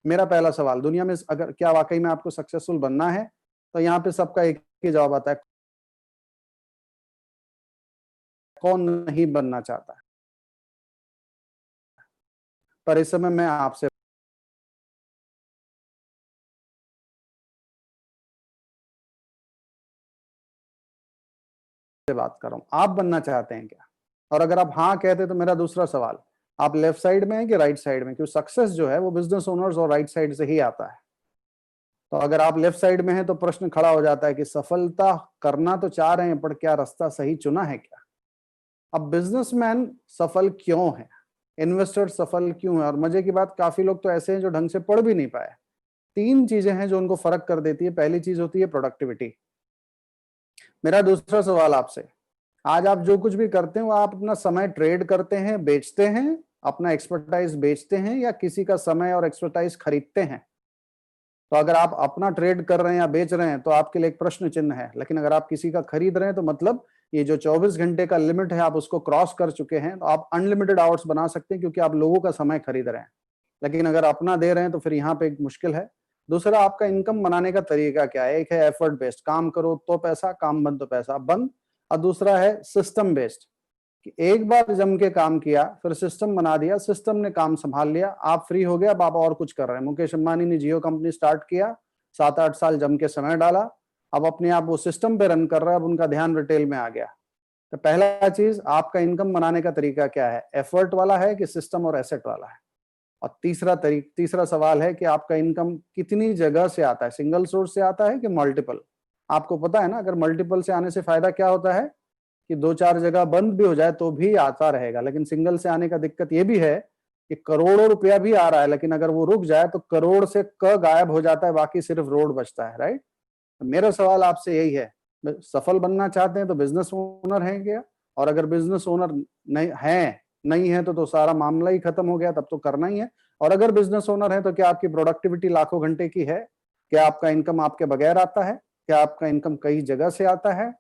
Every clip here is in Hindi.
मेरा पहला सवाल, दुनिया में अगर क्या वाकई में आपको सक्सेसफुल बनना है, तो यहाँ पे सबका एक ही जवाब आता है, कौन नहीं बनना चाहता है। पर इस समय मैं आपसे बात कर रहा हूं, आप बनना चाहते हैं क्या? और अगर आप हाँ कहते तो मेरा दूसरा सवाल, आप लेफ्ट साइड में हैं कि राइट साइड में? क्योंकि सक्सेस जो है वो बिजनेस ओनर्स और राइट साइड से ही आता है। तो अगर आप लेफ्ट साइड में हैं तो प्रश्न खड़ा हो जाता है कि सफलता करना तो चाह रहे हैं, पर क्या रास्ता सही चुना है क्या? अब बिजनेसमैन सफल क्यों है, इन्वेस्टर सफल क्यों है? और मजे की बात, काफी लोग तो ऐसे हैं जो ढंग से पढ़ भी नहीं पाए। तीन चीजें हैं जो उनको फर्क कर देती है। पहली चीज होती है प्रोडक्टिविटी। मेरा दूसरा सवाल आपसे, आज आप जो कुछ भी करते हैं वो आप अपना समय ट्रेड करते हैं, बेचते हैं, अपना एक्सपर्टाइज बेचते हैं, या किसी का समय और एक्सपर्टाइज खरीदते हैं? तो अगर आप अपना ट्रेड कर रहे हैं या बेच रहे हैं तो आपके लिए एक प्रश्न चिन्ह है। लेकिन अगर आप किसी का खरीद रहे हैं तो मतलब ये जो 24 घंटे का लिमिट है आप उसको क्रॉस कर चुके हैं। तो आप अनलिमिटेड आवर्स बना सकते हैं क्योंकि आप लोगों का समय खरीद रहे हैं। लेकिन अगर अपना दे रहे हैं तो फिर यहाँ पे एक मुश्किल है। दूसरा, आपका इनकम बनाने का तरीका क्या है? एक है एफर्ट बेस्ड, काम करो तो पैसा, काम बंद तो पैसा बंद। और दूसरा है सिस्टम बेस्ड, कि एक बार जम के काम किया, फिर सिस्टम बना दिया, सिस्टम ने काम संभाल लिया, आप फ्री हो गए, अब आप और कुछ कर रहे हैं। मुकेश अंबानी ने जियो कंपनी स्टार्ट किया, 7-8 साल जम के समय डाला, अब अपने आप वो सिस्टम पे रन कर रहा है, अब उनका ध्यान रिटेल में आ गया। तो पहला चीज, आपका इनकम बनाने का तरीका क्या है? एफर्ट वाला है कि सिस्टम और एसेट वाला है? और तीसरा सवाल है कि आपका इनकम कितनी जगह से आता है? सिंगल सोर्स से आता है कि मल्टीपल? आपको पता है ना, अगर मल्टीपल से आने से फायदा क्या होता है कि 2-4 जगह बंद भी हो जाए तो भी आता रहेगा। लेकिन सिंगल से आने का दिक्कत ये भी है कि करोड़ों रुपया भी आ रहा है, लेकिन अगर वो रुक जाए तो करोड़ से क गायब हो जाता है, बाकी सिर्फ रोड बचता है। राइट? मेरा सवाल आपसे यही है, सफल बनना चाहते हैं तो बिजनेस ओनर हैं क्या? और अगर बिजनेस ओनर नहीं है तो सारा मामला ही खत्म हो गया, तब तो करना ही है। और अगर बिजनेस ओनर है तो क्या आपकी प्रोडक्टिविटी लाखों घंटे की है? क्या आपका इनकम आपके बगैर आता है? क्या आपका इनकम कई जगह से आता है?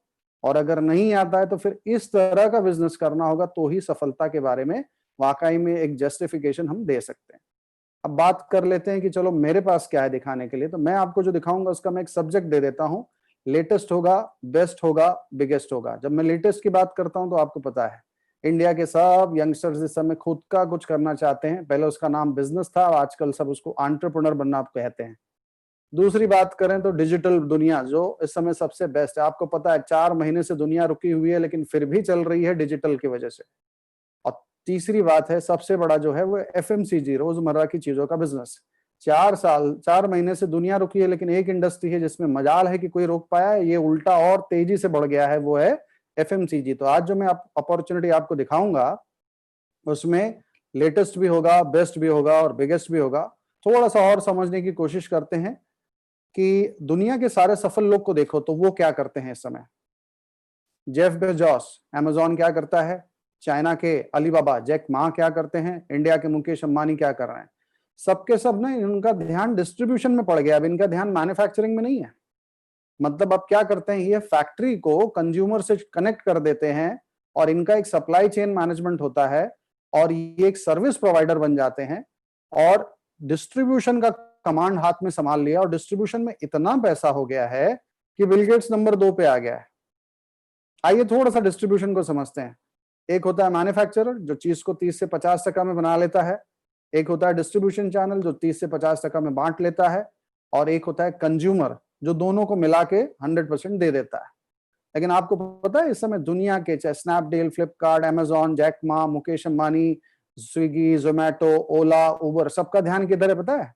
और अगर नहीं आता है तो फिर इस तरह का बिजनेस करना होगा, तो ही सफलता के बारे में वाकई में एक जस्टिफिकेशन हम दे सकते हैं। अब बात कर लेते हैं कि चलो मेरे पास क्या है दिखाने के लिए। तो मैं आपको जो दिखाऊंगा उसका मैं एक सब्जेक्ट दे देता हूं, लेटेस्ट होगा, बेस्ट होगा, बिगेस्ट होगा। जब मैं लेटेस्ट की बात करता हूं तो आपको पता है इंडिया के सब यंगस्टर्स इस समय खुद का कुछ करना चाहते हैं। पहले उसका नाम बिजनेस था, आजकल सब उसको एंटरप्रेन्योर बनना आप कहते हैं। दूसरी बात करें तो डिजिटल दुनिया जो इस समय सबसे बेस्ट है। आपको पता है 4 महीने से दुनिया रुकी हुई है, लेकिन फिर भी चल रही है डिजिटल की वजह से। और तीसरी बात है, सबसे बड़ा जो है वो एफएमसीजी, रोजमर्रा की चीजों का बिजनेस। 4 महीने से दुनिया रुकी है, लेकिन एक इंडस्ट्री है जिसमें मजाल है कि कोई रोक पाया है, ये उल्टा और तेजी से बढ़ गया है, वो है एफएमसीजी। तो आज जो मैं अपॉर्चुनिटी आपको दिखाऊंगा उसमें लेटेस्ट भी होगा, बेस्ट भी होगा और बिगेस्ट भी होगा। थोड़ा सा और समझने की कोशिश करते हैं कि दुनिया के सारे सफल लोग को देखो तो वो क्या करते हैं इस समय। जेफ बेजोस अमेजॉन क्या करता है, चाइना के अलीबाबा जैक मा क्या करते हैं, इंडिया के मुकेश अंबानी क्या कर रहे हैं। सबके सब ना इनका ध्यान डिस्ट्रीब्यूशन में पड़ गया, अब इनका ध्यान मैन्युफैक्चरिंग में नहीं है। मतलब अब क्या करते हैं, ये फैक्ट्री को कंज्यूमर से कनेक्ट कर देते हैं और इनका एक सप्लाई चेन मैनेजमेंट होता है और ये एक सर्विस प्रोवाइडर बन जाते हैं और डिस्ट्रीब्यूशन का कमांड हाथ में संभाल लिया। और डिस्ट्रीब्यूशन में इतना पैसा हो गया है कि बिल गेट्स नंबर 2 पे आ गया है। आइए थोड़ा सा डिस्ट्रीब्यूशन को समझते हैं। एक होता है मैन्युफैक्चरर जो चीज को 30 से 50% में बना लेता है, एक होता है डिस्ट्रीब्यूशन चैनल जो 30 से 50% में बांट लेता है, और एक होता है कंज्यूमर जो दोनों को मिला के 100% दे देता है। लेकिन आपको पता है इस समय दुनिया के चाहे Snapdeal, Flipkart, Amazon, Jack Ma, Mukesh Ambani, Swiggy, Zomato, Ola, Uber, सबका ध्यान किधर है पता है?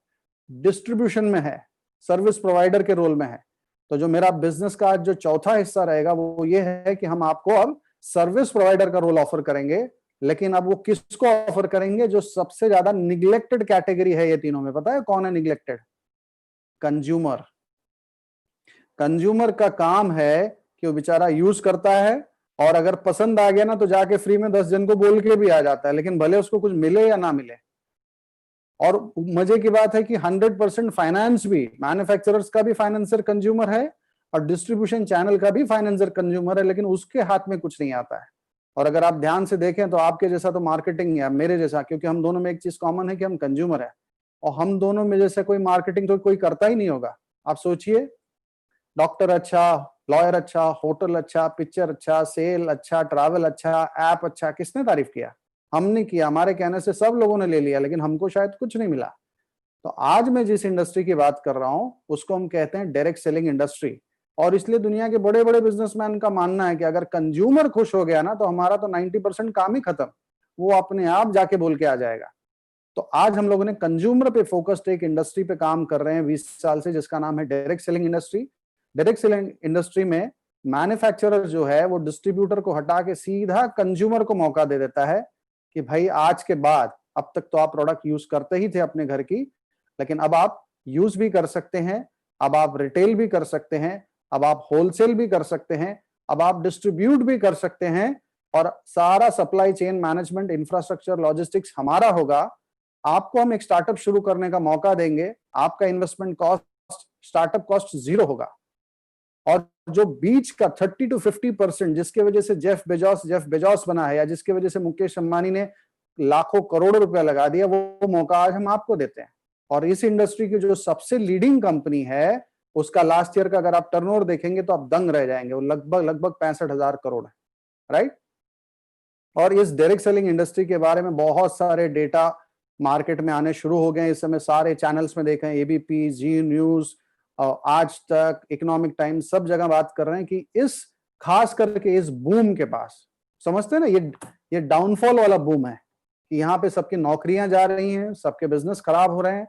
डिस्ट्रीब्यूशन में है, सर्विस प्रोवाइडर के रोल में है। तो जो मेरा बिजनेस का आज जो चौथा हिस्सा रहेगा वो ये है कि हम आपको अब सर्विस प्रोवाइडर का रोल ऑफर करेंगे। लेकिन अब वो किसको ऑफर करेंगे? जो सबसे ज्यादा निग्लेक्टेड कैटेगरी है ये तीनों में। पता है कौन है निग्लेक्टेड? कंज्यूमर। कंज्यूमर का काम है कि वो बेचारा यूज करता है और अगर पसंद आ गया ना तो जाके फ्री में 10 जन को बोल के भी आ जाता है, लेकिन भले उसको कुछ मिले या ना मिले। और मजे की बात है कि 100% फाइनेंस भी, मैन्युफैक्चरर्स का भी फाइनेंसर कंज्यूमर है और डिस्ट्रीब्यूशन चैनल का भी फाइनेंसर कंज्यूमर है, लेकिन उसके हाथ में कुछ नहीं आता है। और अगर आप ध्यान से देखें तो आपके जैसा तो मार्केटिंग है, मेरे जैसा, क्योंकि हम दोनों में एक चीज कॉमन है कि हम कंज्यूमर है। और हम दोनों में जैसे कोई मार्केटिंग तो कोई करता ही नहीं होगा। आप सोचिए, डॉक्टर अच्छा, लॉयर अच्छा, होटल अच्छा, पिक्चर अच्छा, सेल अच्छा, ट्रैवल अच्छा, ऐप अच्छा, किसने तारीफ किया? हमने किया, हमारे कहने से सब लोगों ने ले लिया, लेकिन हमको शायद कुछ नहीं मिला। तो आज मैं जिस इंडस्ट्री की बात कर रहा हूं उसको हम कहते हैं डायरेक्ट सेलिंग इंडस्ट्री। और इसलिए दुनिया के बड़े बड़े बिजनेसमैन का मानना है कि अगर कंज्यूमर खुश हो गया ना तो हमारा तो 90% काम ही खत्म, वो अपने आप जाके बोल के आ जाएगा। तो आज हम लोगों ने कंज्यूमर पे फोकस्ड एक इंडस्ट्री पे काम कर रहे हैं 20 साल से, जिसका नाम है direct selling industry. Direct selling industry में मैन्युफैक्चरर जो है वो डिस्ट्रीब्यूटर को हटा के सीधा कंज्यूमर को मौका दे देता है कि भाई आज के बाद, अब तक तो आप प्रोडक्ट यूज करते ही थे अपने घर की, लेकिन अब आप यूज भी कर सकते हैं, अब आप रिटेल भी कर सकते हैं, अब आप होलसेल भी कर सकते हैं, अब आप डिस्ट्रीब्यूट भी कर सकते हैं, और सारा supply chain management, infrastructure, logistics हमारा होगा। आपको हम एक स्टार्टअप शुरू करने का मौका देंगे, आपका इन्वेस्टमेंट कॉस्ट, स्टार्टअप कॉस्ट 0 होगा। और जो बीच का 30 to 50% जिसके वजह से जेफ बेजोस बना है, या जिसके वजह से मुकेश अंबानी ने लाखों करोड़ों रुपया लगा दिया, वो मौका आज हम आपको देते हैं। और इस इंडस्ट्री की जो सबसे लीडिंग कंपनी है उसका लास्ट ईयर का अगर आप टर्नओवर देखेंगे तो आप दंग रह जाएंगे, वो लगभग 65,000 करोड़ है, राइट। और इस डायरेक्ट सेलिंग इंडस्ट्री के बारे में बहुत सारे डेटा मार्केट में आने शुरू हो गए हैं। इस समय सारे चैनल्स में देखें, एबीपी, जी न्यूज, आज तक, इकोनॉमिक टाइम्स, सब जगह बात कर रहे हैं कि इस खास करके इस बूम के पास, समझते हैं ना, ये डाउनफॉल वाला बूम है कि यहाँ पे सबकी नौकरियां जा रही हैं, सबके बिजनेस खराब हो रहे हैं।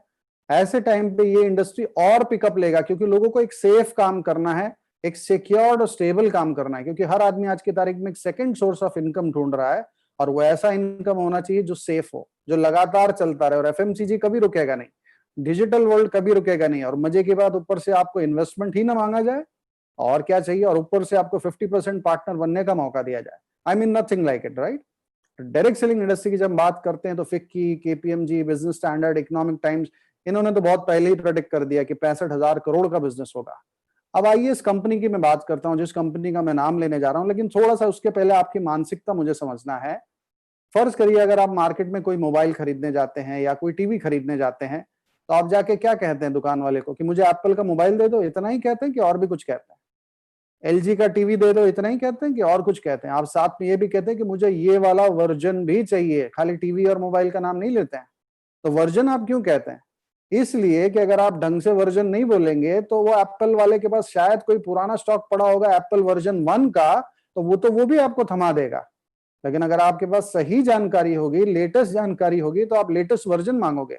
ऐसे टाइम पे ये इंडस्ट्री और पिकअप लेगा, क्योंकि लोगों को एक सेफ काम करना है, एक सिक्योर्ड और स्टेबल काम करना है, क्योंकि हर आदमी आज की तारीख में एक सेकंड सोर्स ऑफ इनकम ढूंढ रहा है, और वो ऐसा इनकम होना चाहिए जो सेफ हो, जो लगातार चलता रहे। और एफएमसीजी कभी रुकेगा नहीं, डिजिटल वर्ल्ड कभी रुकेगा नहीं, और मजे की बात, ऊपर से आपको इन्वेस्टमेंट ही ना मांगा जाए, और क्या चाहिए, और ऊपर से आपको 50% पार्टनर बनने का मौका दिया जाए। I mean nothing like it, right. Direct selling industry की जब बात करते हैं तो FICCI, KPMG, business standard, economic times, इन्होंने तो बहुत पहले ही प्रेडिक्ट कर दिया कि 65,000 करोड़ का बिजनेस होगा। अब आइए इस कंपनी की मैं बात करता हूं, जिस कंपनी का मैं नाम लेने जा रहा हूं, लेकिन थोड़ा सा उसके पहले आपकी मानसिकता मुझे समझना है। फर्ज करिए अगर आप मार्केट में कोई मोबाइल खरीदने जाते हैं या कोई टीवी खरीदने जाते हैं, तो आप जाके क्या कहते हैं दुकान वाले को कि मुझे एप्पल का मोबाइल दे दो, इतना ही कहते हैं कि और भी कुछ कहते हैं? एलजी का टीवी दे दो, इतना ही कहते हैं कि और कुछ कहते हैं? आप साथ में ये भी कहते हैं कि मुझे ये वाला वर्जन भी चाहिए, खाली टीवी और मोबाइल का नाम नहीं लेते हैं। तो वर्जन आप क्यों कहते हैं? इसलिए कि अगर आप ढंग से वर्जन नहीं बोलेंगे तो वो एप्पल वाले के पास शायद कोई पुराना स्टॉक पड़ा होगा एप्पल वर्जन 1 का, तो वो भी आपको थमा देगा। लेकिन अगर आपके पास सही जानकारी होगी, लेटेस्ट जानकारी होगी, तो आप लेटेस्ट वर्जन मांगोगे।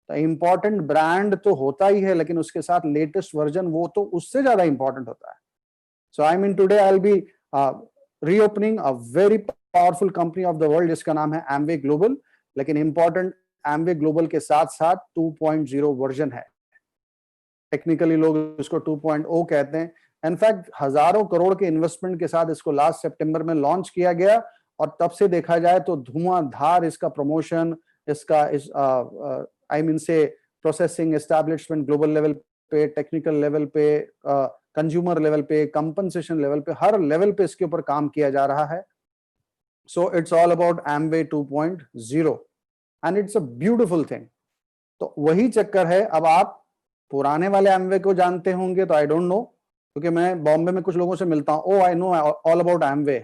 तो इंपॉर्टेंट ब्रांड तो होता ही है, लेकिन उसके साथ लेटेस्ट वर्जन वो तो उससे ज्यादा इंपॉर्टेंट होता है। So I mean today I will be reopening a very powerful company of the world जिसका नाम है एमवे ग्लोबल। लेकिन इंपॉर्टेंट, एमवे ग्लोबल के साथ साथ 2.0 वर्जन है। टेक्निकली लोग इसको 2.0 कहते हैं। इनफैक्ट हजारों करोड़ के इन्वेस्टमेंट के साथ इसको लास्ट सितंबर में लॉन्च किया गया, और तब से देखा जाए तो धुआंधार इसका प्रमोशन, इसका आई मीन से प्रोसेसिंग, एस्टैब्लिशमेंट, ग्लोबल लेवल पे, टेक्निकल लेवल पे, कंज्यूमर लेवल पे, कंपनसेशन लेवल पे, हर लेवल पे इसके ऊपर काम किया जा रहा है। So it's all about Amway 2.0 and it's a beautiful thing. तो वही चक्कर है। अब आप पुराने वाले एमवे को जानते होंगे तो आई डोंट नो, क्योंकि मैं बॉम्बे में कुछ लोगों से मिलता हूँ, oh I know all about Amway.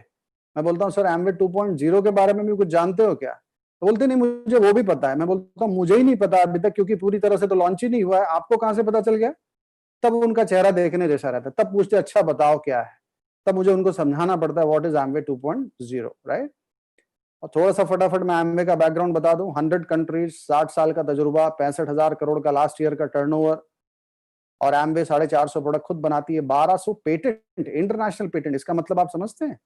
मैं बोलता हूँ सर एमवे 2.0 के बारे में भी कुछ जानते हो क्या? तो बोलते नहीं मुझे वो भी पता है। मैं बोलता हूँ मुझे ही नहीं पता अभी तक, क्योंकि पूरी तरह से तो लॉन्च ही नहीं हुआ है, आपको कहां से पता चल गया? तब उनका चेहरा देखने जैसा रहता है, तब पूछते अच्छा बताओ क्या है, तब मुझे उनको समझाना पड़ता है व्हाट इज एमवे 2.0, राइट। और थोड़ा सा फटाफट मैं एमवे का बैकग्राउंड बता दूं। 100 कंट्रीज, 60 साल का तजुर्बा, 65,000 करोड़ का लास्ट ईयर का टर्नओवर, और एमवे 450 प्रोडक्ट खुद बनाती है, 1200 पेटेंट, इंटरनेशनल पेटेंट। इसका मतलब आप समझते हैं,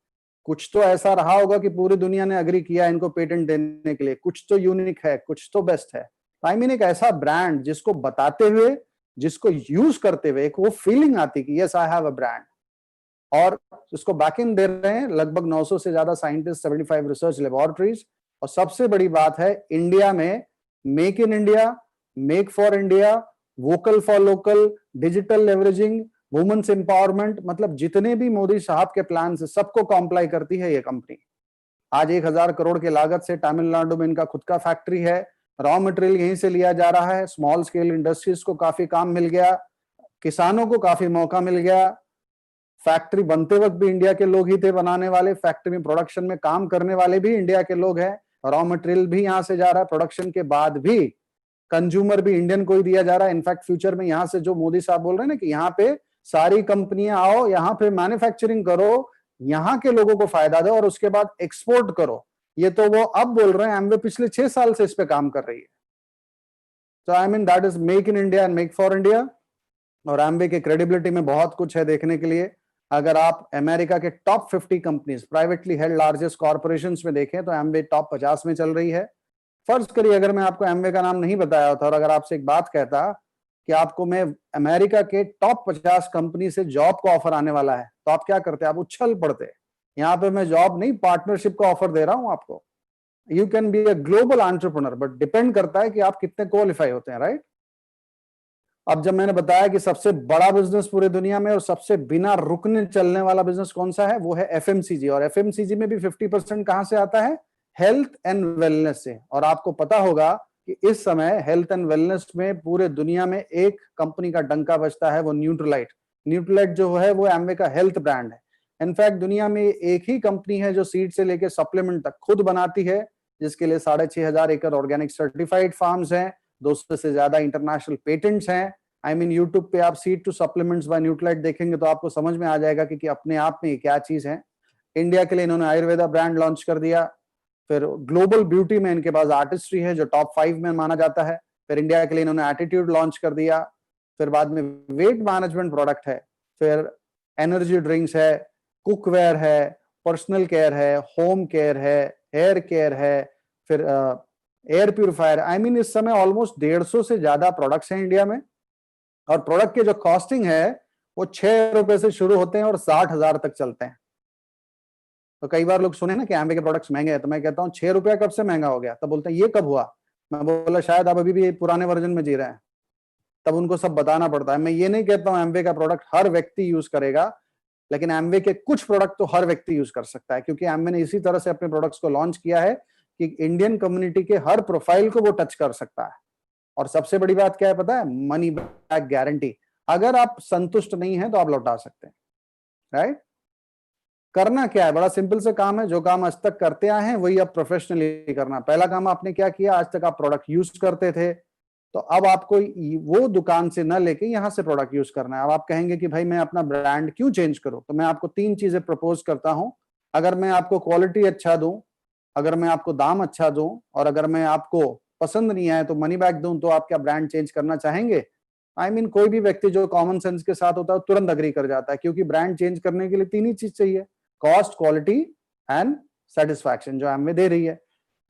कुछ तो ऐसा रहा होगा कि पूरी दुनिया ने अग्री किया इनको पेटेंट देने के लिए, कुछ तो यूनिक है, कुछ तो बेस्ट है। आई मीन एक ऐसा ब्रांड जिसको बताते हुए, जिसको यूज करते हुए एक वो फीलिंग आती कि yes I have a brand. और इसको बैकएंड दे रहे हैं लगभग 900 से ज्यादा साइंटिस्ट, 75 रिसर्च लेबोरेटरीज। और सबसे बड़ी बात है, इंडिया में make in India, make for India, vocal for local, digital leveraging, women's empowerment, मतलब जितने भी मोदी साहब के प्लान से सबको कॉम्प्लाई करती है ये कंपनी। आज 1,000 करोड़ की लागत से तमिलनाडु में इनका खुद का फैक्ट्री है, रॉ मटेरियल यहीं से लिया जा रहा है, स्मॉल स्केल इंडस्ट्रीज को काफी काम मिल गया, किसानों को काफी मौका मिल गया, फैक्ट्री बनते वक्त भी इंडिया के लोग ही थे बनाने वाले, फैक्ट्री में प्रोडक्शन में काम करने वाले भी इंडिया के लोग हैं, रॉ मटेरियल भी यहां से जा रहा है, प्रोडक्शन के बाद भी कंज्यूमर भी इंडियन को ही दिया जा रहा है। इनफैक्ट फ्यूचर में यहां से जो मोदी साहब बोल रहे हैं ना कि यहाँ पे सारी कंपनियां आओ, यहाँ पे मैन्युफैक्चरिंग करो, यहाँ के लोगों को फायदा दो और उसके बाद एक्सपोर्ट करो, ये तो वो अब बोल रहे हैं। एमवे पिछले 6 साल से इस पे काम कर रही है। तो I mean that is make in India and make for India. और एमवे के क्रेडिबिलिटी में बहुत कुछ है देखने के लिए। अगर आप अमेरिका के top 50 companies, privately held largest corporations में देखें तो एमवे टॉप 50 में चल रही है। फर्ज करिए अगर मैं आपको एमवे का नाम नहीं बताया होता और अगर आपसे एक बात कहता कि आपको मैं अमेरिका के टॉप 50 कंपनी से जॉब का ऑफर आने वाला है, तो आप क्या करते? आप उछल पड़ते। यहाँ पे मैं जॉब नहीं, पार्टनरशिप का ऑफर दे रहा हूं आपको। You can be a global entrepreneur, but depend करता है कि आप कितने क्वालिफाई होते हैं, राइट? अब जब मैंने बताया कि सबसे बड़ा बिजनेस पूरे दुनिया में और सबसे बिना रुकने चलने वाला बिजनेस कौन सा है, वो है एफएमसीजी। और एफएमसीजी में भी 50% कहां से आता है? हेल्थ एंड वेलनेस से। और आपको पता होगा कि इस समय हेल्थ एंड वेलनेस में पूरे दुनिया में एक कंपनी का डंका बजता है, वो न्यूट्रीलाइट। न्यूट्रीलाइट जो है वो एमवे का हेल्थ ब्रांड है। इनफैक्ट दुनिया में एक ही कंपनी है जो सीड से लेकर सप्लीमेंट तक खुद बनाती है, जिसके लिए 6,500 एकड़ ऑर्गेनिक सर्टिफाइड फार्म्स हैं, 200 से ज्यादा इंटरनेशनल पेटेंट्स हैं। आई मीन यूट्यूब पे आप seed to supplements by Nutrilite देखेंगे तो आपको समझ में आ जाएगा कि अपने आप में ये क्या चीज है। इंडिया के लिए इन्होंने आयुर्वेदा ब्रांड लॉन्च कर दिया। फिर ग्लोबल ब्यूटी में इनके पास आर्टिस्ट्री है जो टॉप 5 में माना जाता है। फिर इंडिया के लिए इन्होंने एटीट्यूड लॉन्च कर दिया। फिर बाद में वेट मैनेजमेंट प्रोडक्ट है, फिर एनर्जी ड्रिंक्स है, कुकवेयर है, पर्सनल केयर है, होम केयर है, हेयर केयर है, फिर एयर प्यूरिफायर। आई मीन इस समय ऑलमोस्ट 150 से ज्यादा प्रोडक्ट्स हैं इंडिया में। और प्रोडक्ट की जो कॉस्टिंग है वो 6 रुपए से शुरू होते हैं और 60,000 तक चलते हैं। तो कई बार लोग सुने ना कि एमवे के प्रोडक्ट्स महंगे हैं, तो मैं कहता हूँ 6 रुपया कब से महंगा हो गया? तब बोलते हैं ये कब हुआ? मैं बोला शायद आप अभी भी पुराने वर्जन में जी रहे हैं। तब उनको सब बताना पड़ता है। मैं ये नहीं कहता हूँ एमवे का प्रोडक्ट हर व्यक्ति यूज करेगा, लेकिन एमवे के कुछ प्रोडक्ट तो हर व्यक्ति यूज कर सकता है, क्योंकि एमवे ने इसी तरह से अपने प्रोडक्ट्स को लॉन्च किया है कि इंडियन कम्युनिटी के हर प्रोफाइल को वो टच कर सकता है। और सबसे बड़ी बात क्या है पता है? Money back guarantee. अगर आप संतुष्ट नहीं है तो आप लौटा सकते हैं, राइट? करना क्या है? बड़ा सिंपल से काम है। जो काम आज तक करते आए हैं वही अब प्रोफेशनली करना। पहला काम आपने क्या किया? आज तक आप प्रोडक्ट यूज करते थे, तो अब आपको वो दुकान से न लेके यहां से प्रोडक्ट यूज करना है। अब आप कहेंगे कि भाई मैं अपना ब्रांड क्यों चेंज करूं? तो मैं आपको 3 चीजें प्रपोज करता हूं। अगर मैं आपको क्वालिटी अच्छा दूं, अगर मैं आपको दाम अच्छा दूं, और अगर मैं आपको पसंद नहीं आए तो मनी बैक दूं, तो आप क्या ब्रांड चेंज करना चाहेंगे? आई मीन कोई भी व्यक्ति जो कॉमन सेंस के साथ होता है तुरंत अग्री कर जाता है, क्योंकि ब्रांड चेंज करने के लिए 3 ही चीज चाहिए: कॉस्ट, क्वालिटी एंड सेटिस्फैक्शन, जो एमवे दे रही है।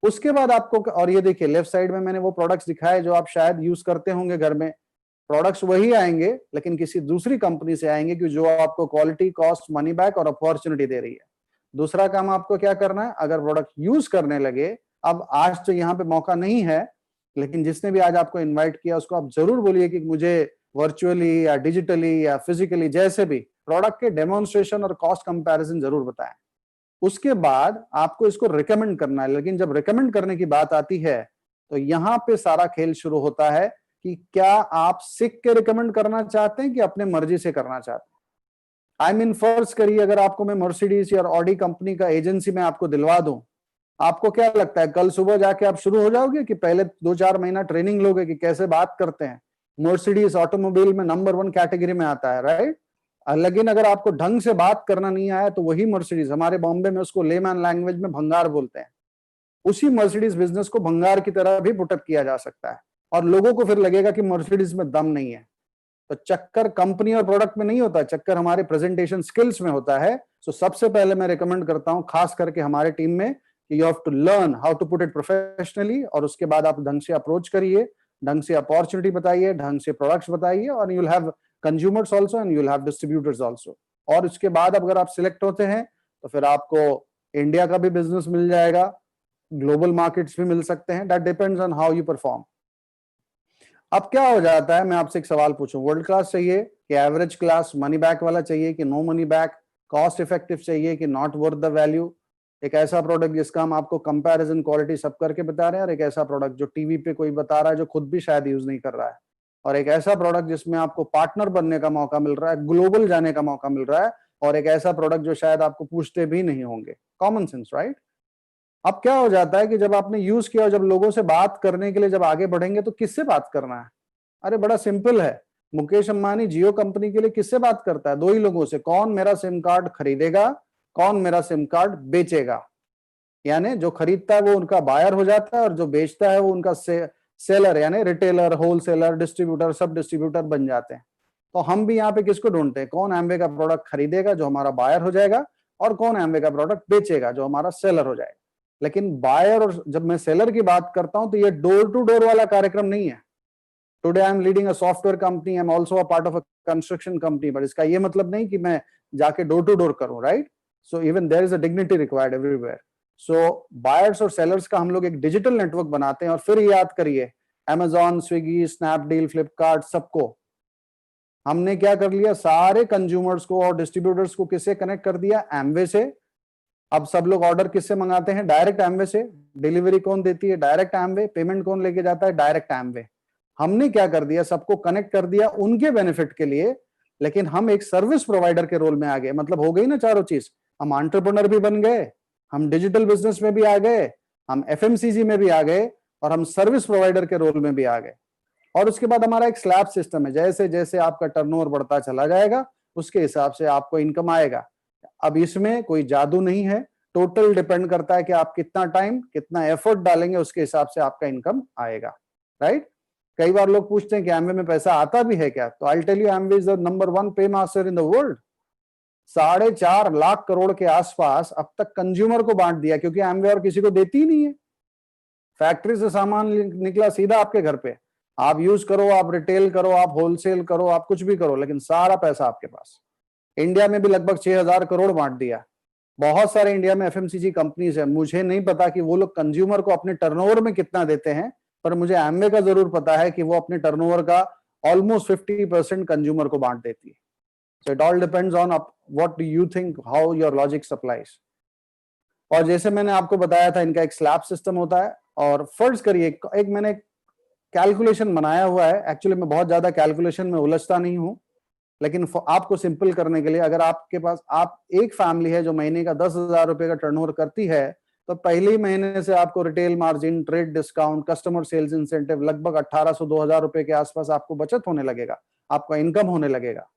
उसके बाद आपको, और ये देखिए लेफ्ट साइड में मैंने वो प्रोडक्ट्स दिखाए जो आप शायद यूज करते होंगे घर में। प्रोडक्ट्स वही आएंगे लेकिन किसी दूसरी कंपनी से आएंगे कि जो आपको क्वालिटी, कॉस्ट, मनी बैक और अपॉर्चुनिटी दे रही है। दूसरा काम आपको क्या करना है? अगर प्रोडक्ट यूज करने लगे, अब आज तो यहाँ पे मौका नहीं है, लेकिन जिसने भी आज आपको इनवाइट किया उसको आप जरूर बोलिए कि मुझे वर्चुअली या डिजिटली या फिजिकली जैसे भी प्रोडक्ट के डेमोन्स्ट्रेशन और कॉस्ट कंपैरिजन जरूर बताएं। उसके बाद आपको इसको रिकमेंड करना है। लेकिन जब रिकमेंड करने की बात आती है तो यहां पे सारा खेल शुरू होता है कि क्या आप सीख के रिकमेंड करना चाहते हैं कि अपने मर्जी से करना चाहते हैं। आई मीन फर्ज करिए अगर आपको मैं मर्सिडीज या ऑडी कंपनी का एजेंसी में आपको दिलवा दूं, आपको क्या लगता है कल सुबह जाके आप शुरू हो जाओगे कि पहले 2-4 महीना ट्रेनिंग लोगे कि कैसे बात करते हैं? मर्सिडीज ऑटोमोबाइल में नंबर 1 कैटेगरी में आता है, राइट? लेकिन अगर आपको ढंग से बात करना नहीं आया तो वही मर्सिडीज, हमारे बॉम्बे में उसको लेमैन लैंग्वेज में भंगार बोलते हैं, उसी मर्सिडीज बिजनेस को भंगार की तरह भी पुटअप किया जा सकता है और लोगों को फिर लगेगा कि मर्सिडीज में दम नहीं है। तो चक्कर कंपनी और प्रोडक्ट में नहीं होता, चक्कर हमारे प्रेजेंटेशन स्किल्स में होता है। तो सबसे पहले मैं रिकमेंड करता हूं खास करके हमारे टीम में कि you have to learn how to put it professionally, और उसके बाद आप ढंग से अप्रोच करिए, ढंग से अपॉर्चुनिटी बताइए, ढंग से प्रोडक्ट्स बताइए, और you will have consumers also and you will have distributors also. और उसके बाद अगर आप सिलेक्ट होते हैं तो फिर आपको इंडिया का भी बिजनेस मिल जाएगा, ग्लोबल मार्केट्स भी मिल सकते हैं। That depends on how you perform. अब क्या हो जाता है, मैं आपसे एक सवाल पूछूं, वर्ल्ड क्लास चाहिए कि एवरेज क्लास, मनी बैक वाला चाहिए कि no money back, cost effective चाहिए कि नॉट वर्थ द वैल्यू? एक ऐसा प्रोडक्ट जिसका हम आपको कंपैरिजन क्वालिटी सब करके बता रहे हैं, और एक ऐसा प्रोडक्ट जो टीवी पे कोई बता रहा है जो खुद भी शायद यूज नहीं कर रहा है, और एक ऐसा प्रोडक्ट जिसमें आपको पार्टनर बनने का मौका मिल रहा है, ग्लोबल जाने का मौका मिल रहा है, और एक ऐसा प्रोडक्ट जो शायद आपको पूछते भी नहीं होंगे। Common sense, right? अब क्या हो जाता है कि जब आपने यूज किया और जब लोगों से बात करने के लिए जब आगे बढ़ेंगे तो किससे बात करना है? अरे बड़ा सिंपल है। मुकेश अंबानी जियो कंपनी के लिए किससे बात करता है? 2 ही लोगों से। कौन मेरा सिम कार्ड खरीदेगा, कौन मेरा सिम कार्ड बेचेगा। यानी जो खरीदता है वो उनका बायर हो जाता है, और जो बेचता है वो उनका सेलर, यानी रिटेलर, होलसेलर, डिस्ट्रीब्यूटर, सब डिस्ट्रीब्यूटर बन जाते हैं। तो हम भी यहाँ पे किसको ढूंढते हैं? कौन एम्वे का प्रोडक्ट खरीदेगा जो हमारा बायर हो जाएगा, और कौन एम्वे का प्रोडक्ट बेचेगा जो हमारा सेलर हो जाएगा। लेकिन बायर, और जब मैं सेलर की बात करता हूं तो ये डोर टू डोर वाला कार्यक्रम नहीं है। Today I am leading a software company, I am also a part of a construction company, but इसका ये मतलब नहीं कि मैं जाके डोर टू डोर करूं, right? So even there is a dignity required everywhere. So buyers और सेलर्स का हम लोग एक डिजिटल नेटवर्क बनाते हैं। और फिर याद करिए, अमेजॉन, स्विगी, स्नैपडील, फ्लिपकार्ट, सबको हमने क्या कर लिया? सारे कंज्यूमर्स को और डिस्ट्रीब्यूटर्स को किससे कनेक्ट कर दिया? एमवे से। अब सब लोग ऑर्डर किससे मंगाते हैं? डायरेक्ट एमवे से। डिलीवरी कौन देती है? Direct Amway. पेमेंट कौन लेके जाता है? Direct Amway. हमने क्या कर दिया? सबको कनेक्ट कर दिया उनके बेनिफिट के लिए, लेकिन हम एक सर्विस प्रोवाइडर के रोल में आ गए। मतलब हो गई ना चारों चीज। हम एंटरप्रेन्योर भी बन गए, हम डिजिटल बिजनेस में भी आ गए, हम एफएमसीजी में भी आ गए, और हम सर्विस प्रोवाइडर के रोल में भी आ गए। और उसके बाद हमारा एक स्लैब सिस्टम है। जैसे जैसे आपका टर्नओवर बढ़ता चला जाएगा उसके हिसाब से आपको इनकम आएगा। अब इसमें कोई जादू नहीं है, टोटल डिपेंड करता है कि आप कितना टाइम, कितना एफर्ट डालेंगे, उसके हिसाब से आपका इनकम आएगा, राइट? कई बार लोग पूछते हैं कि एमवे में पैसा आता भी है क्या? तो I tell you, Amway is the number 1 paymaster in the world. 4.5 lakh crore के आसपास अब तक कंज्यूमर को बांट दिया, क्योंकि एमवे और किसी को देती ही नहीं है। फैक्ट्री से सामान निकला सीधा आपके घर पे, आप यूज करो, आप रिटेल करो, आप होलसेल करो, आप कुछ भी करो, लेकिन सारा पैसा आपके पास। इंडिया में भी लगभग 6,000 करोड़ बांट दिया। बहुत सारे इंडिया में एफएमसीजी कंपनीज है। मुझे नहीं पता कि वो लोग कंज्यूमर को अपने टर्नओवर में कितना देते हैं, पर मुझे एमवे का जरूर पता है कि वो अपने टर्नओवर का ऑलमोस्ट 50% कंज्यूमर को बांट देती है। So it all depends on what do you think, how your logic supplies. और जैसे मैंने आपको बताया था, इनका एक स्लैब सिस्टम होता है। और फर्ज करिए, एक मैंने कैलकुलेशन बनाया हुआ है। एक्चुअली मैं बहुत ज्यादा कैलकुलेशन में उलझता नहीं हूं, लेकिन आपको सिंपल करने के लिए, अगर आपके पास आप एक फैमिली है जो महीने का 10,000 रुपए का टर्नओवर करती है, तो पहले ही महीने से आपको retail margin, trade discount, customer sales incentive लगभग 1,800-2,000 रुपए के आसपास आपको बचत होने लगेगा, आपका इनकम होने लगेगा।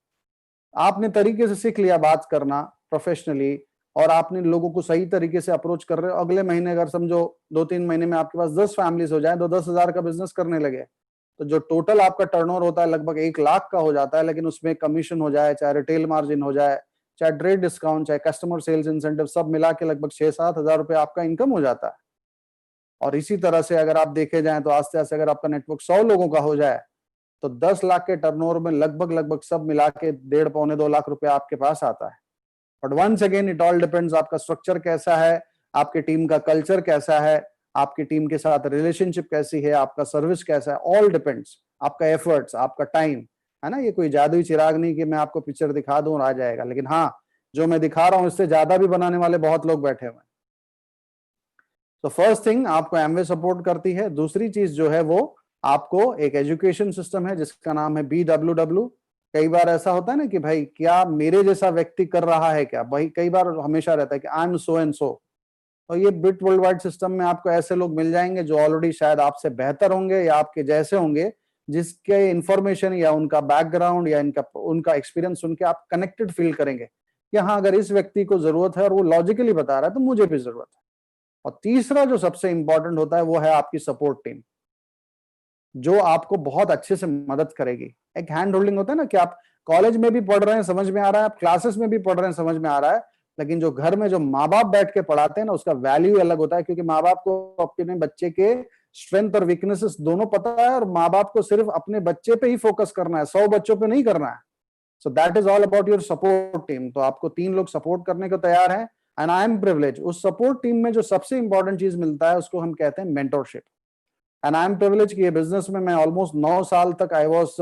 आपने तरीके से सीख लिया बात करना प्रोफेशनली, और आपने लोगों को सही तरीके से अप्रोच कर रहे हो। अगले महीने अगर समझो 2-3 महीने में आपके पास 10 फैमिलीज हो जाए तो 10,000 का बिजनेस करने लगे, तो जो टोटल आपका टर्नओवर होता है लगभग 1 लाख का हो जाता है। लेकिन उसमें कमीशन हो जाए, चाहे रिटेल मार्जिन हो जाए, चाहे ट्रेड डिस्काउंट, चाहे कस्टमर सेल्स इंसेंटिव, सब मिला के लगभग 6-7 हजार रुपए आपका इनकम हो जाता है। और इसी तरह से अगर आप देखे जाए तो आस्ते आस्ते अगर आपका नेटवर्क 100 लोगों का हो जाए तो 10 लाख के टर्नओवर में लगभग सब मिला के 1.5-2 लाख रुपए आपके पास आता है। But once again it all depends, आपका स्ट्रक्चर कैसा है, आपके टीम का कल्चर कैसा है, आपकी टीम के साथ रिलेशनशिप कैसी है, आपका सर्विस कैसा है, ऑल डिपेंड्स। आपका एफर्ट्स, आपका टाइम, है ना? ये कोई जादुई चिराग नहीं कि मैं आपको पिक्चर दिखा दूं और आ जाएगा। लेकिन हाँ, जो मैं दिखा रहा हूं इससे ज्यादा भी बनाने वाले बहुत लोग बैठे हुए हैं। तो फर्स्ट थिंग, आपको एमवे सपोर्ट करती है। दूसरी चीज जो है वो आपको एक एजुकेशन सिस्टम है जिसका नाम है BWW। कई बार ऐसा होता है ना कि भाई क्या मेरे जैसा व्यक्ति कर रहा है क्या? भाई कई बार हमेशा रहता है कि I am so and so. और ये बिट वर्ल्ड वाइड सिस्टम में आपको ऐसे लोग मिल जाएंगे जो ऑलरेडी शायद आपसे बेहतर होंगे या आपके जैसे होंगे, जिसके इंफॉर्मेशन या उनका बैकग्राउंड या उनका एक्सपीरियंस सुन के आप कनेक्टेड फील करेंगे कि हाँ, अगर इस व्यक्ति को जरूरत है और वो लॉजिकली बता रहा है तो मुझे भी जरूरत है। और तीसरा जो सबसे इंपॉर्टेंट होता है वो है आपकी सपोर्ट टीम, जो आपको बहुत अच्छे से मदद करेगी। एक हैंड होल्डिंग होता है ना कि आप कॉलेज में भी पढ़ रहे हैं, समझ में आ रहा है, आप क्लासेस में भी पढ़ रहे हैं, समझ में आ रहा है, लेकिन जो घर में जो माँ बाप बैठ के पढ़ाते हैं ना, उसका वैल्यू अलग होता है। क्योंकि माँ बाप को अपने बच्चे के स्ट्रेंथ और वीकनेसेस दोनों पता है, और माँ बाप को सिर्फ अपने बच्चे पे ही फोकस करना है, 100 बच्चों पे नहीं करना है। So that is all about your support team. तो आपको 3 लोग सपोर्ट करने को तैयार हैं, एंड आई एम प्रिविलेज। उस सपोर्ट टीम में जो सबसे इंपॉर्टेंट चीज मिलता है उसको हम कहते हैं mentorship. And I am privilege कि ये बिजनेस में मैं ऑलमोस्ट 9 साल तक I was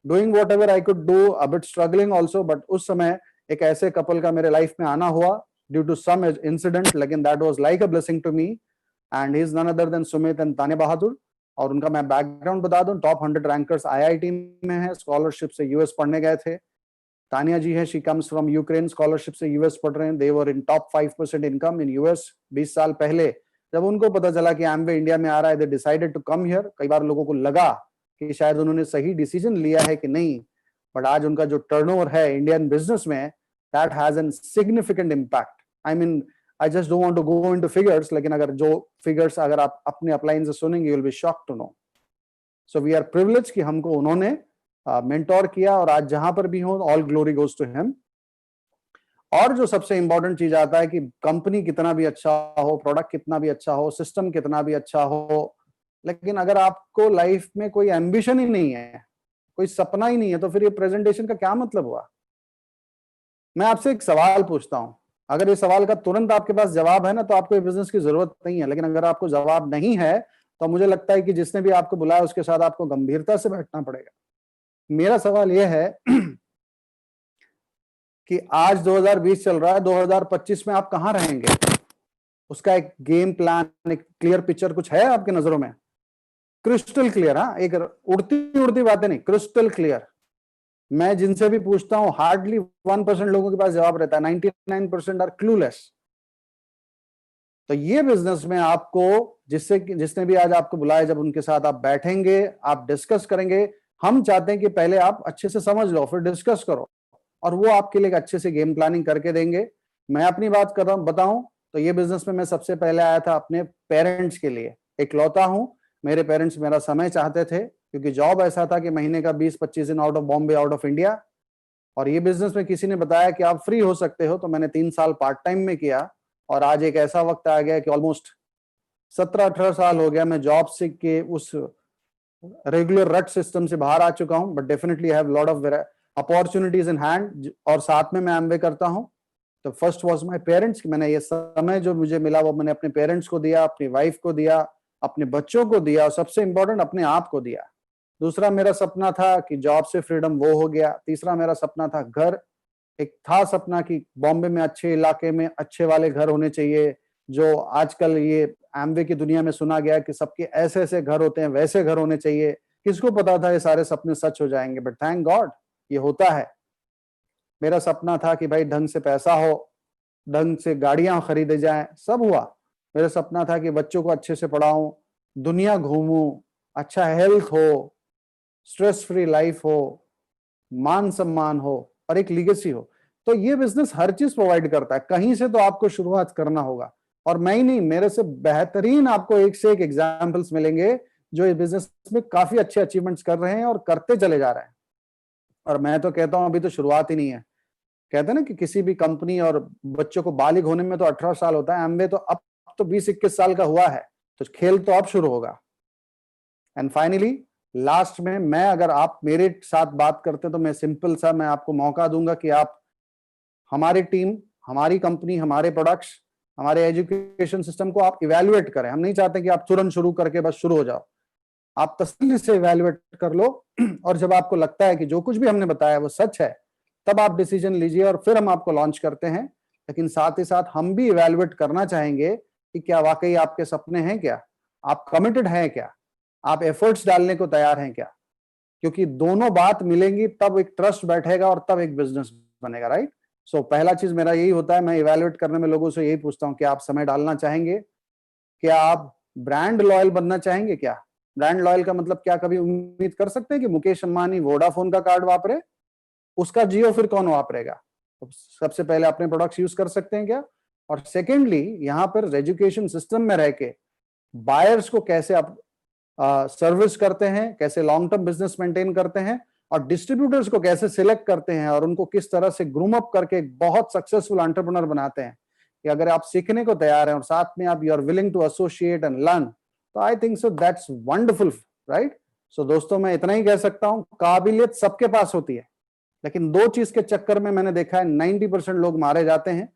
doing whatever I could do, a bit struggling also, but उस समय एक ऐसे कपल का मेरे लाइफ में आना हुआ ड्यू टू सम इंसिडेंट, लेकिन that was like a blessing to me. And he is none other than Sumit and Tania Bahadur. और उनका मैं बैकग्राउंड बता दूं, टॉप 100 रैंकर्स आईआईटी में है, स्कॉलरशिप से यूएस पढ़ने गए थे। तानिया जी है, she comes from Ukraine, scholarship से यूएस पढ़ रहे हैं। दे वर इन टॉप 5% इनकम इन यूएस। 20 साल पहले जब उनको पता चला कि एमवे इंडिया में आ रहा है, they decided to come here. कई बार लोगों को लगा कि शायद उन्होंने सही डिसीजन लिया है कि नहीं, बट आज उनका जो टर्नओवर है इंडियन बिजनेस में, that has an significant impact. I mean, I just don't want to go into figures, लेकिन अगर जो फिगर्स अगर आप अपने अपलाइन से सुनेंगे, you will be shocked to know. So we are privilege कि हमको उन्होंने मेंटोर किया, और आज जहां पर भी हो, all glory goes to him. और जो सबसे इंपॉर्टेंट चीज आता है कि कंपनी कितना भी अच्छा हो, प्रोडक्ट कितना भी अच्छा हो, सिस्टम कितना भी अच्छा हो, लेकिन अगर आपको लाइफ में कोई एम्बिशन ही नहीं है, कोई सपना ही नहीं है, तो फिर ये प्रेजेंटेशन का क्या मतलब हुआ? मैं आपसे एक सवाल पूछता हूं, अगर ये सवाल का तुरंत आपके पास जवाब है ना, तो आपको ये बिजनेस की जरूरत नहीं है। लेकिन अगर आपको जवाब नहीं है, तो मुझे लगता है कि जिसने भी आपको बुलाया उसके साथ आपको गंभीरता से बैठना पड़ेगा। मेरा सवाल यह है कि आज 2020 चल रहा है, 2025 में आप कहां रहेंगे? उसका एक गेम प्लान, एक क्लियर पिक्चर कुछ है आपके नजरों में? क्रिस्टल क्लियर, हाँ, एक उड़ती उड़ती बातें नहीं, क्रिस्टल क्लियर। मैं जिनसे भी पूछता हूं, हार्डली 1% लोगों के पास जवाब रहता है, 99% आर क्लूलेस। तो ये बिजनेस में आपको, जिसने भी आज आपको बुलाया, जब उनके साथ आप बैठेंगे, आप डिस्कस करेंगे। हम चाहते हैं कि पहले आप अच्छे से समझ लो, फिर डिस्कस करो, और वो आपके लिए अच्छे से गेम प्लानिंग करके देंगे। मैं अपनी बात कर रहा हूं, बताऊं तो ये बिजनेस में मैं सबसे पहले आया था अपने पेरेंट्स के लिए। इकलौता हूं, मेरे पेरेंट्स मेरा समय चाहते थे, क्योंकि जॉब ऐसा था कि महीने का 20-25 दिन out of Bombay, out of India. और ये बिजनेस में किसी ने बताया कि आप फ्री हो सकते हो, तो मैंने 3 साल पार्ट टाइम में किया। और आज एक ऐसा वक्त आ गया कि ऑलमोस्ट 17-18 साल हो गया मैं जॉब से के उस रेगुलर रट सिस्टम से बाहर आ चुका हूं। But definitely I have lot of opportunities in hand, और साथ में मैं एमवे करता हूं। तो फर्स्ट वाज माय पेरेंट्स, कि मैंने ये समय जो मुझे मिला वो मैंने अपने पेरेंट्स को दिया, अपनी वाइफ को दिया, अपने बच्चों को दिया, और सबसे इंपॉर्टेंट अपने आप को दिया। दूसरा मेरा सपना था कि जॉब से फ्रीडम, वो हो गया। तीसरा मेरा सपना था घर। एक था सपना कि बॉम्बे में अच्छे इलाके में अच्छे वाले घर होने चाहिए, जो आजकल ये एमवे की दुनिया में सुना गया कि सबके ऐसे ऐसे घर होते हैं, वैसे घर होने चाहिए। किसको पता था ये सारे सपने सच हो जाएंगे, बट थैंक गॉड ये होता है। मेरा सपना था कि भाई ढंग से पैसा हो, ढंग से गाड़ियां खरीदे जाएं, सब हुआ। मेरा सपना था कि बच्चों को अच्छे से पढ़ाऊं, दुनिया घूमूं, अच्छा हेल्थ हो, स्ट्रेस फ्री लाइफ हो, मान सम्मान हो, और एक लीगेसी हो। तो ये बिजनेस हर चीज प्रोवाइड करता है। कहीं से तो आपको शुरुआत करना होगा, और मैं ही नहीं, मेरे से बेहतरीन आपको एक से एक एग्जाम्पल्स मिलेंगे जो इस बिजनेस में काफी अच्छे अचीवमेंट्स कर रहे हैं और करते चले जा रहे हैं। और मैं तो कहता हूं अभी तो शुरुआत ही नहीं है। कहते हैं ना कि किसी भी कंपनी और बच्चों को बालिग होने में तो 18 साल होता है, एमवे तो अब तो 20-21 साल का हुआ है, तो खेल तो अब शुरू होगा। एंड फाइनली लास्ट में, मैं अगर आप मेरे साथ बात करते तो मैं सिंपल सा मैं आपको मौका दूंगा कि आप हमारी टीम, हमारी कंपनी, हमारे प्रोडक्ट्स, हमारे एजुकेशन सिस्टम को आप इवेल्युएट करें। हम नहीं चाहते कि आप तुरंत शुरू करके बस शुरू हो जाओ, आप तसल्ली से इवेल्युएट कर लो। और जब आपको लगता है कि जो कुछ भी हमने बताया वो सच है, तब आप डिसीजन लीजिए, और फिर हम आपको लॉन्च करते हैं। लेकिन साथ ही साथ हम भी इवेल्युएट करना चाहेंगे कि क्या वाकई आपके सपने हैं, क्या आप कमिटेड हैं, क्या आप एफर्ट्स डालने को तैयार हैं क्या? क्योंकि दोनों बात मिलेंगी तब एक ट्रस्ट बैठेगा, और तब एक बिजनेस बनेगा, राइट? सो पहला चीज मेरा यही होता है, मैं इवेल्युएट करने में लोगों से यही पूछता हूं कि आप समय डालना चाहेंगे? क्या आप ब्रांड लॉयल बनना चाहेंगे? क्या ब्रांड लॉयल का मतलब क्या कभी उम्मीद कर सकते हैं कि मुकेश अंबानी वोडाफोन का कार्ड वापरे? उसका जियो फिर कौन वापरेगा? तो सबसे पहले अपने प्रोडक्ट्स यूज कर सकते हैं क्या? और सेकेंडली, यहाँ पर एजुकेशन सिस्टम में रह के बायर्स को कैसे आप सर्विस करते हैं, कैसे लॉन्ग टर्म बिजनेस मेंटेन करते हैं, और डिस्ट्रीब्यूटर्स को कैसे सिलेक्ट करते हैं, और उनको किस तरह से ग्रूम अप करके एक बहुत सक्सेसफुल एंटरप्रेन्योर बनाते हैं, कि अगर आप सीखने को तैयार हैं और साथ में आप you are willing to associate and learn, तो I think so that's wonderful, right? So दोस्तों, मैं इतना ही कह सकता हूं, काबिलियत सबके पास होती है, लेकिन दो चीज के चक्कर में मैंने देखा है 90% लोग मारे जाते हैं।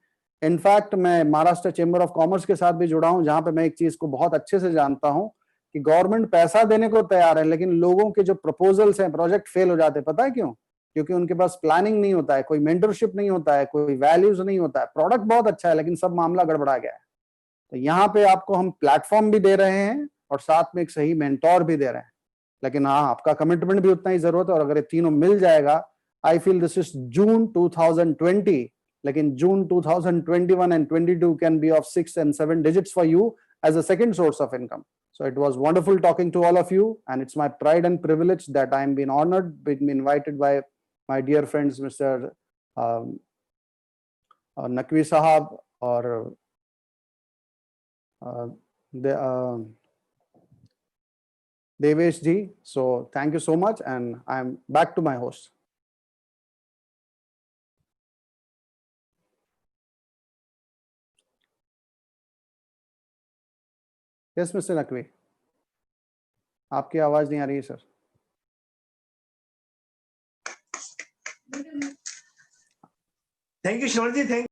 इनफैक्ट मैं महाराष्ट्र चेंबर ऑफ कॉमर्स के साथ भी जुड़ा हूं, जहां पे मैं एक चीज को बहुत अच्छे से जानता हूं कि गवर्नमेंट पैसा देने को तैयार है, लेकिन लोगों के जो प्रपोजल्स हैं, प्रोजेक्ट फेल हो जाते हैं। पता है क्यों? क्योंकि उनके पास प्लानिंग नहीं होता है, कोई मेंटरशिप नहीं होता है, कोई वैल्यूज नहीं होता है। प्रोडक्ट बहुत अच्छा है लेकिन सब मामला गड़बड़ा गया है। तो यहाँ पे आपको हम प्लेटफॉर्म भी दे रहे हैं और साथ में एक सही मेंटोर भी दे रहे हैं, लेकिन हाँ आपका कमिटमेंट भी उतना ही जरूरत है। और अगर ये तीनों मिल जाएगा, आई फील दिस इज जून 2020, लेकिन जून 2021 and 22 can be of 6 and 7 digits for you as a second source of income. So it was wonderful talking to all of you, and it's my pride and privilege that I'm been honored, being invited by my dear friends, Mr. Naqvi Sahab or Devesh ji. So thank you so much, and I'm back to my host. Yes, Mr. Naqvi. आपकी आवाज नहीं आ रही है sir. Thank you Shravan ji, thank